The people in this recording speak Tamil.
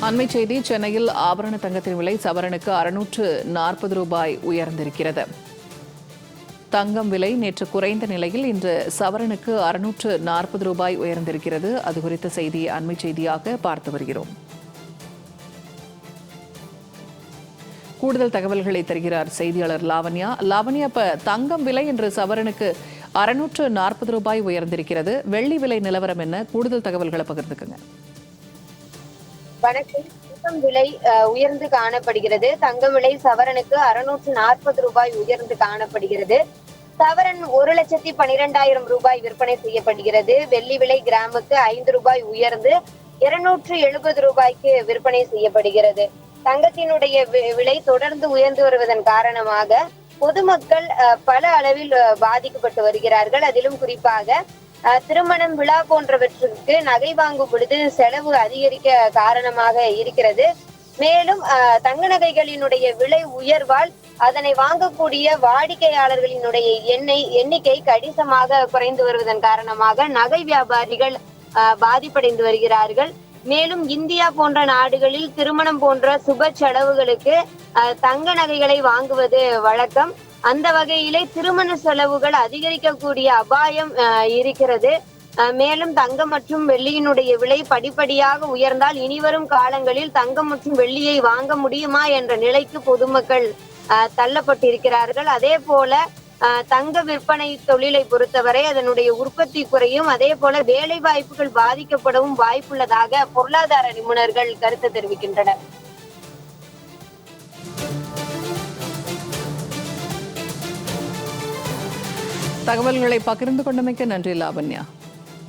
அண்மை செய்தி. சென்னையில் ஆபரண தங்கத்தின் விலை சவரனுக்கு 640 ரூபாய் உயர்ந்திருக்கிறது. தங்கம் விலை நேற்று குறைந்த நிலையில் இன்று சவரனுக்கு 640 ரூபாய் உயர்ந்திருக்கிறது. அது குறித்த செய்தியை அண்மை செய்தியாக பார்த்து வருகிறோம். கூடுதல் தகவல்களை தருகிறார் செய்தியாளர் லாவண்யா. லாவண்யா, இப்ப தங்கம் விலை இன்று சவரனுக்கு 640 ரூபாய் உயர்ந்திருக்கிறது. வெள்ளி விலை நிலவரம் என்ன? கூடுதல் தகவல்களை பகிர்ந்துக்குங்க. வணக்கம். தங்கம் விலை உயர்ந்து காணப்படுகிறது. தங்கம் விலை சவரனுக்கு 640 ரூபாய் உயர்ந்து காணப்படுகிறது. சவரன் 1,12,000 ரூபாய் விற்பனை செய்யப்படுகிறது. வெள்ளி விலை கிராமுக்கு 5 ரூபாய் உயர்ந்து 270 ரூபாய்க்கு விற்பனை செய்யப்படுகிறது. தங்கத்தினுடைய விலை தொடர்ந்து உயர்ந்து வருவதன் காரணமாக பொதுமக்கள் பல அளவில் பாதிக்கப்பட்டு வருகிறார்கள். அதிலும் குறிப்பாக திருமணம், விழா போன்றவற்றுக்கு நகை வாங்கும் பொழுது செலவு அதிகரிக்க காரணமாக இருக்கிறது. மேலும் தங்க நகைகளினுடைய விலை உயர்வால் அதனை வாங்கக்கூடிய வாடிக்கையாளர்களினுடைய எண்ணிக்கை கணிசமாக குறைந்து வருவதன் காரணமாக நகை வியாபாரிகள் பாதிப்படைந்து வருகிறார்கள். மேலும் இந்தியா போன்ற நாடுகளில் திருமணம் போன்ற சுப செலவுகளுக்கு தங்க நகைகளை வாங்குவது வழக்கம். அந்த வகையிலே திருமண செலவுகள் அதிகரிக்கக்கூடிய அபாயம் இருக்கிறது. மேலும் தங்கம் மற்றும் வெள்ளியினுடைய விலை படிப்படியாக உயர்ந்தால் இனிவரும் காலங்களில் தங்கம் மற்றும் வெள்ளியை வாங்க முடியுமா என்ற நிலைக்கு பொதுமக்கள் தள்ளப்பட்டிருக்கிறார்கள். அதே போல தங்க விற்பனை தொழிலை பொறுத்தவரை அதனுடைய உற்பத்தி குறையும், அதே போல வேலை வாய்ப்புகள் பாதிக்கப்படவும் வாய்ப்புள்ளதாக பொருளாதார நிபுணர்கள் கருத்து தெரிவிக்கின்றனர். தகவல்களை பகிர்ந்து கொண்டமைக்கு நன்றி லாவண்யா.